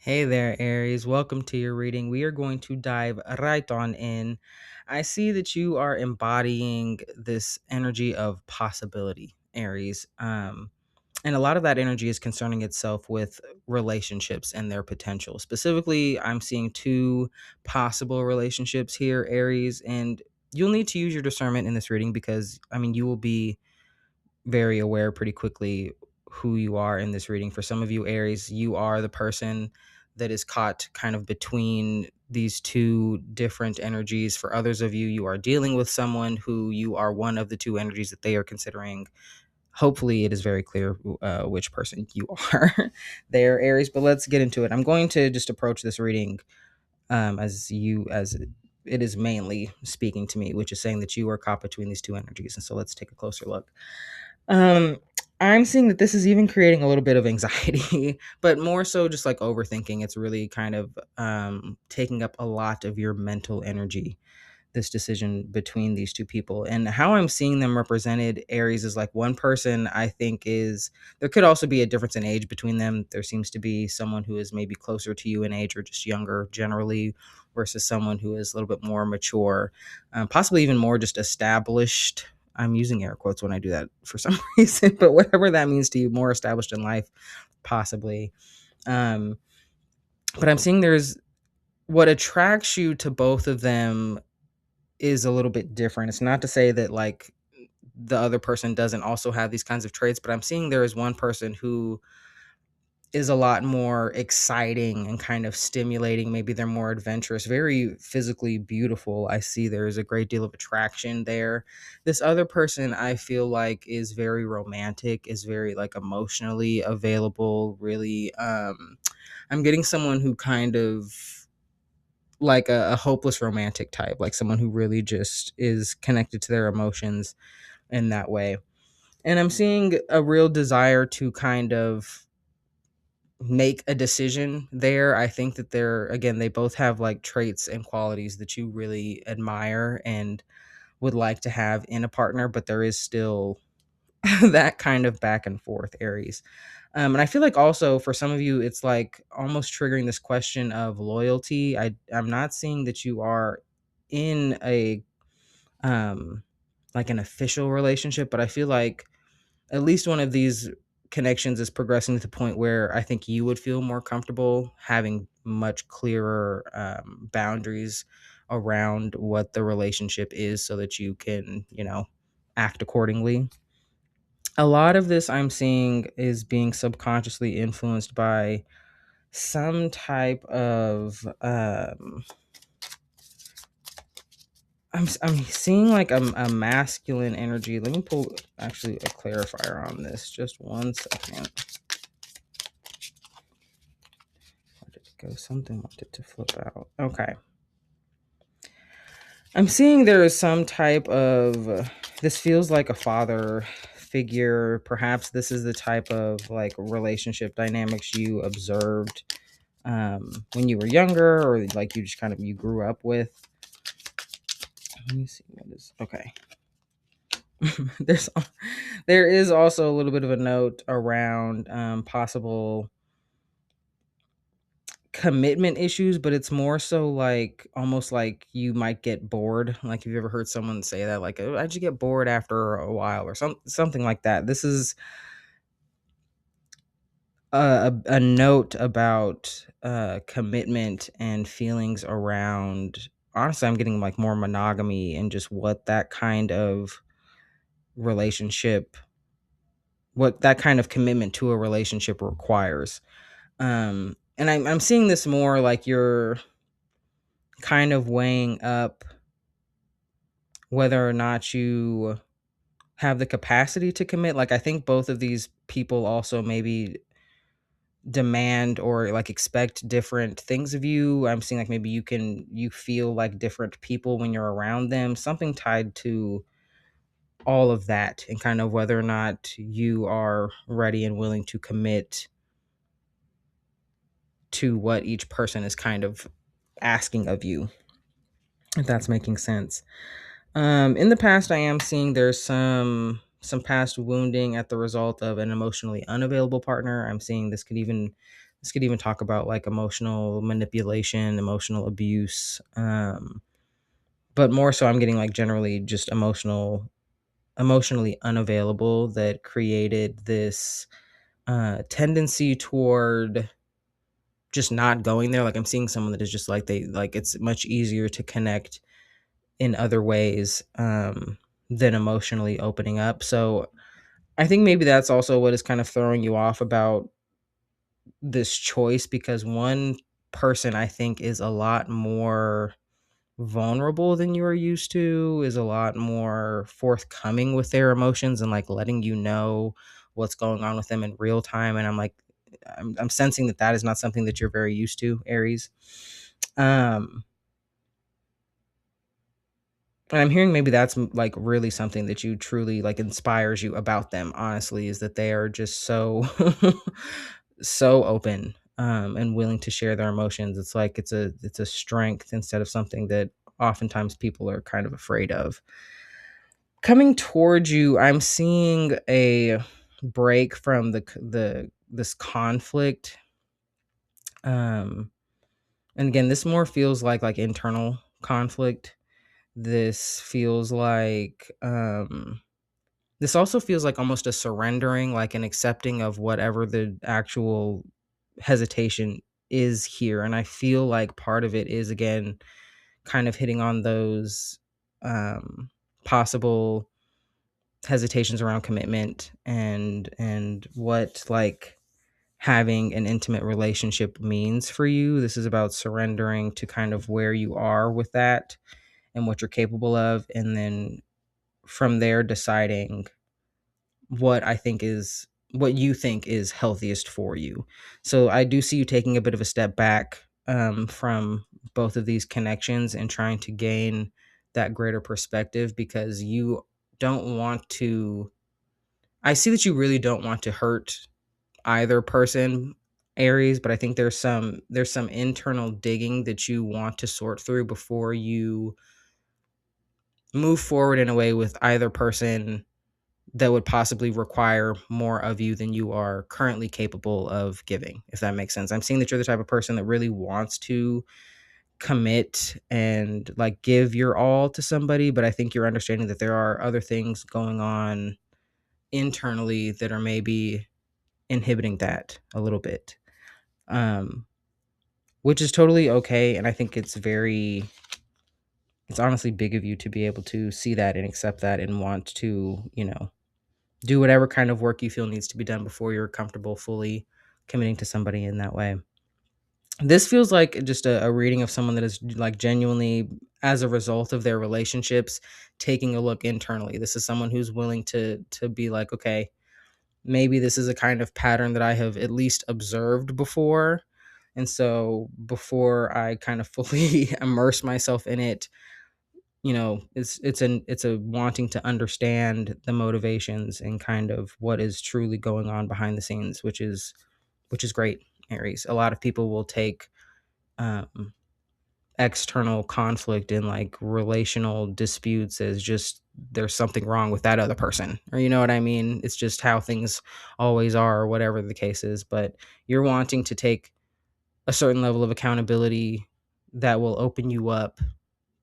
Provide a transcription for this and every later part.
Hey there, Aries. Welcome to your reading. We are going to dive right on in. I see that you are embodying this energy of possibility, Aries. And a lot of that energy is concerning itself with relationships and their potential. Specifically, I'm seeing two possible relationships here, Aries, and you'll need to use your discernment in this reading because, you will be very aware pretty quickly who you are in this reading. For some of you, Aries, you are the person that is caught kind of between these two different energies. For others of you, you are dealing with someone who you are one of the two energies that they are considering. Hopefully, it is very clear which person you are there, Aries. But let's get into it. I'm going to just approach this reading as it is mainly speaking to me, which is saying that you are caught between these two energies. And so let's take a closer look. Um, I'm seeing that this is even creating a little bit of anxiety, but more so just like overthinking. It's really kind of taking up a lot of your mental energy, this decision between these two people. And how I'm seeing them represented, Aries, is like one person I think is, there could also be a difference in age between them. There seems to be someone who is maybe closer to you in age or just younger generally, versus someone who is a little bit more mature, possibly even more just established. I'm using air quotes when I do that for some reason, but whatever that means to you, more established in life, possibly. Um, but I'm seeing there's what attracts you to both of them is a little bit different. It's not to say that like the other person doesn't also have these kinds of traits, but I'm seeing there is one person who is a lot more exciting and kind of stimulating. Maybe they're more adventurous, very physically beautiful. I see there's a great deal of attraction there. This other person I feel like is very romantic, is very like emotionally available, really. I'm getting someone who kind of like a hopeless romantic type, like someone who really just is connected to their emotions in that way. And I'm seeing a real desire to kind of make a decision there. I think that they both have like traits and qualities that you really admire and would like to have in a partner, but there is still that kind of back and forth, Aries. And I feel like also for some of you, it's like almost triggering this question of loyalty. I'm not seeing that you are in a um like an official relationship, but I feel like at least one of these connections is progressing to the point where I think you would feel more comfortable having much clearer boundaries around what the relationship is so that you can, act accordingly. A lot of this I'm seeing is being subconsciously influenced by some type of I'm seeing like a masculine energy. Let me pull actually a clarifier on this. Just one second. Where did it go? Something wanted to flip out. Okay. I'm seeing there is some type of this feels like a father figure. Perhaps this is the type of like relationship dynamics you observed when you were younger, or like you just kind of you grew up with. Let me see what is okay. there's there is also a little bit of a note around possible commitment issues, but it's more so like almost like you might get bored. Like, have you ever heard someone say that? Like, oh, I just get bored after a while, or something like that. This is a note about commitment and feelings around. Honestly, I'm getting like more monogamy and just what that kind of relationship, what that kind of commitment to a relationship requires. And I'm seeing this more like you're kind of weighing up whether or not you have the capacity to commit. Like, I think both of these people also maybe demand or like expect different things of you. I'm seeing like maybe you feel like different people when you're around them, something tied to all of that, and kind of whether or not you are ready and willing to commit to what each person is kind of asking of you, if that's making sense. In the past, I am seeing there's some past wounding at the result of an emotionally unavailable partner. I'm seeing this could even This could even talk about like emotional manipulation, emotional abuse. But more so I'm getting like generally just emotionally unavailable that created this tendency toward just not going there. Like I'm seeing someone that is just like they like it's much easier to connect in other ways than emotionally opening up. So I think maybe that's also what is kind of throwing you off about this choice, because one person I think is a lot more vulnerable than you are used to, is a lot more forthcoming with their emotions and like letting you know what's going on with them in real time. And I'm sensing that that is not something that you're very used to, Aries. Um, and I'm hearing maybe that's like really something that you truly like inspires you about them, honestly, is that they are just so so open and willing to share their emotions. It's like it's a strength instead of something that oftentimes people are kind of afraid of. Coming towards you, I'm seeing a break from the this conflict. Um and again, this more feels like internal conflict. This feels like this also feels like almost a surrendering, like an accepting of whatever the actual hesitation is here. And I feel like part of it is again kind of hitting on those possible hesitations around commitment and what like having an intimate relationship means for you. This is about surrendering to kind of where you are with that and what you're capable of, and then from there deciding what you think is healthiest for you. So I do see you taking a bit of a step back from both of these connections and trying to gain that greater perspective, because you don't want to. I see that you really don't want to hurt either person, Aries, but I think there's some internal digging that you want to sort through before you move forward in a way with either person that would possibly require more of you than you are currently capable of giving, if that makes sense. I'm seeing that you're the type of person that really wants to commit and like give your all to somebody, but I think you're understanding that there are other things going on internally that are maybe inhibiting that a little bit. Um which is totally okay, and I think it's honestly big of you to be able to see that and accept that and want to, do whatever kind of work you feel needs to be done before you're comfortable fully committing to somebody in that way. This feels like just a reading of someone that is like genuinely, as a result of their relationships, taking a look internally. This is someone who's willing to be like, okay, maybe this is a kind of pattern that I have at least observed before. And so before I kind of fully immerse myself in it, it's a wanting to understand the motivations and kind of what is truly going on behind the scenes, which is great, Aries. A lot of people will take um external conflict and like relational disputes as just there's something wrong with that other person, or you know what I mean, it's just how things always are, or whatever the case is. But you're wanting to take a certain level of accountability that will open you up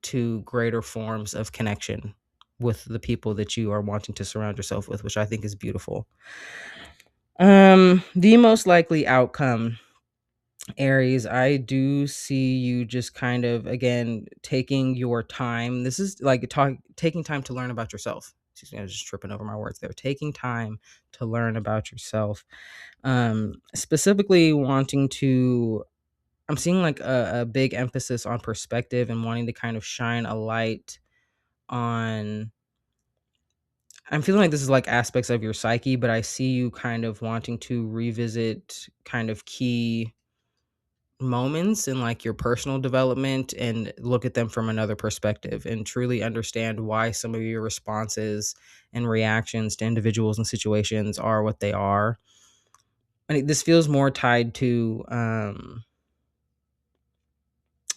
to greater forms of connection with the people that you are wanting to surround yourself with, which I think is beautiful. The most likely outcome, Aries, I do see you just kind of again taking your time. This is like taking time to learn about yourself. Excuse me, I was just tripping over my words there. Taking time to learn about yourself. Specifically wanting to I'm seeing like a big emphasis on perspective and wanting to kind of shine a light on. I'm feeling like this is like aspects of your psyche, but I see you kind of wanting to revisit kind of key moments in like your personal development and look at them from another perspective and truly understand why some of your responses and reactions to individuals and situations are what they are. And this feels more tied to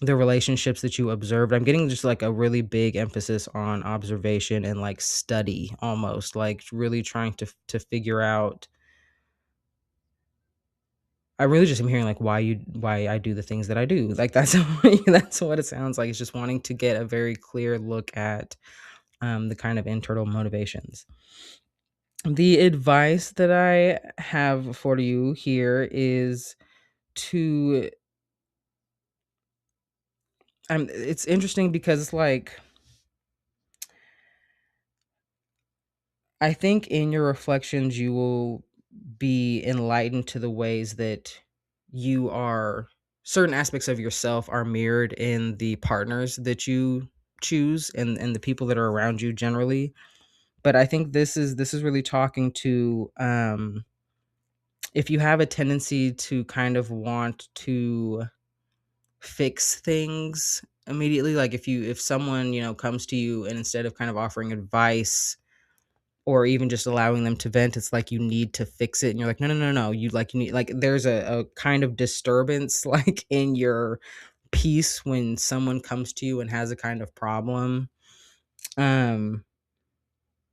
the relationships that you observed. I'm getting just like a really big emphasis on observation and like study, almost like really trying to figure out I really just am hearing like why I do the things that I do. Like that's that's what it sounds like. It's just wanting to get a very clear look at the kind of internal motivations. The advice that I have for you here is to it's interesting because like I think in your reflections you will be enlightened to the ways that you are certain aspects of yourself are mirrored in the partners that you choose and the people that are around you generally. But I think this is really talking to if you have a tendency to kind of want to fix things immediately, like if someone, comes to you and instead of kind of offering advice or even just allowing them to vent, it's like you need to fix it and you're like, no, no, no, no, you need, like there's a kind of disturbance like in your peace when someone comes to you and has a kind of problem. um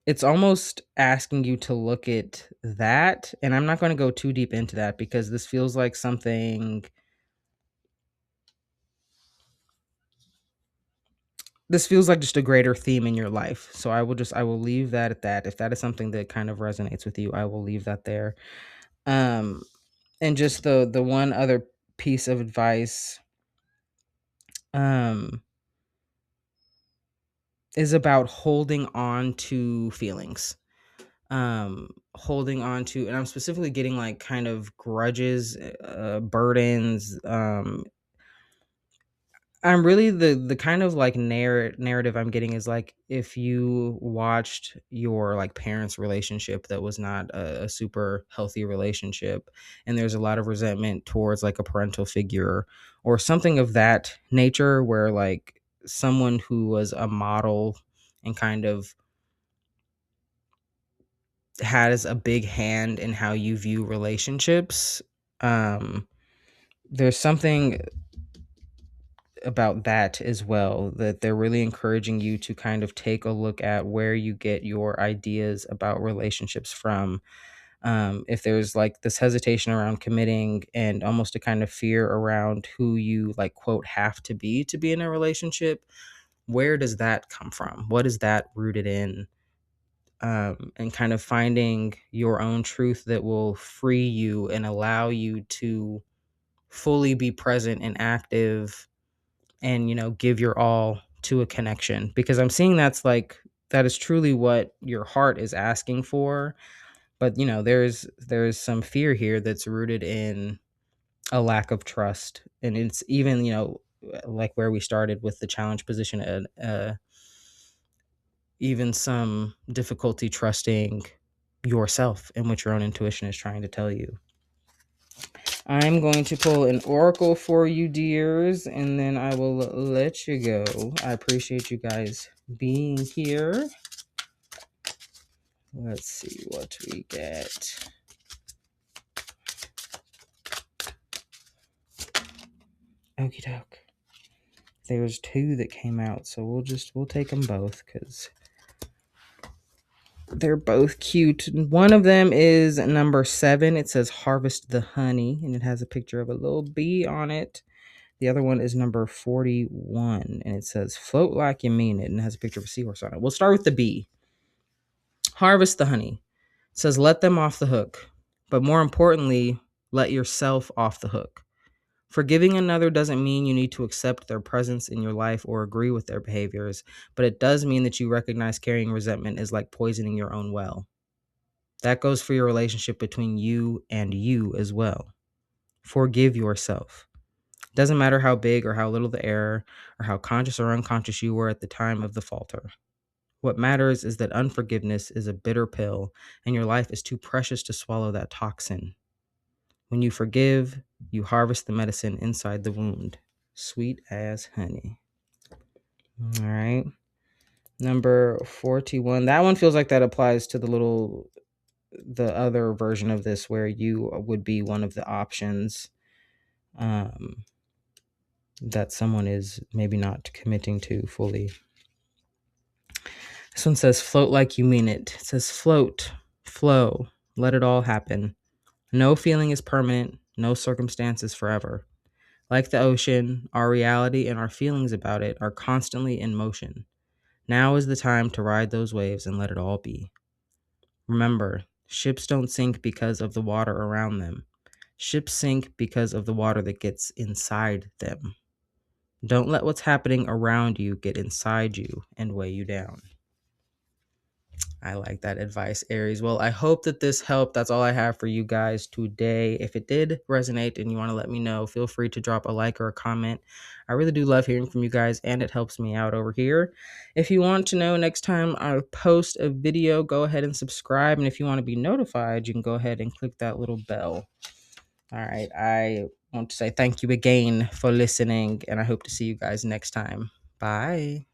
it's almost asking you to look at that, and I'm not going to go too deep into that because this feels like just a greater theme in your life. So I will leave that at that. If that is something that kind of resonates with you, I will leave that there. um and just the one other piece of advice um is about holding on to feelings, holding on to, and I'm specifically getting like kind of grudges, burdens. I'm really the kind of like narrative I'm getting is like if you watched your like parents' relationship that was not a super healthy relationship, and there's a lot of resentment towards like a parental figure or something of that nature, where like someone who was a model and kind of has a big hand in how you view relationships. Um, there's something about that as well, that they're really encouraging you to kind of take a look at where you get your ideas about relationships from. If there's like this hesitation around committing and almost a kind of fear around who you like quote have to be in a relationship, where does that come from? What is that rooted in? And kind of finding your own truth that will free you and allow you to fully be present and active and give your all to a connection, because I'm seeing that is truly what your heart is asking for. But there's some fear here that's rooted in a lack of trust, and it's even like where we started with the challenge position, even some difficulty trusting yourself and what your own intuition is trying to tell you. I'm going to pull an oracle for you, dears, and then I will let you go. I appreciate you guys being here. Let's see what we get. Okie doke. There's two that came out, so we'll take them both because they're both cute. One of them is number 7. It says harvest the honey, and it has a picture of a little bee on it. The other one is number 41, and it says float like you mean it, and it has a picture of a seahorse on it. We'll start with the bee. Harvest the honey. It says let them off the hook, but more importantly, let yourself off the hook. Forgiving another doesn't mean you need to accept their presence in your life or agree with their behaviors, but it does mean that you recognize carrying resentment is like poisoning your own well. That goes for your relationship between you and you as well. Forgive yourself. Doesn't matter how big or how little the error, or how conscious or unconscious you were at the time of the falter. What matters is that unforgiveness is a bitter pill, and your life is too precious to swallow that toxin. When you forgive, you harvest the medicine inside the wound. Sweet as honey. All right. Number 41. That one feels like that applies to the other version of this where you would be one of the options. That someone is maybe not committing to fully. This one says float like you mean it. It says float, flow, let it all happen. No feeling is permanent. No circumstance is forever. Like the ocean, our reality and our feelings about it are constantly in motion. Now is the time to ride those waves and let it all be. Remember, ships don't sink because of the water around them. Ships sink because of the water that gets inside them. Don't let what's happening around you get inside you and weigh you down. I like that advice, Aries. Well, I hope that this helped. That's all I have for you guys today. If it did resonate and you want to let me know, feel free to drop a like or a comment. I really do love hearing from you guys, and it helps me out over here. If you want to know next time I post a video, go ahead and subscribe. And if you want to be notified, you can go ahead and click that little bell. All right. I want to say thank you again for listening, and I hope to see you guys next time. Bye.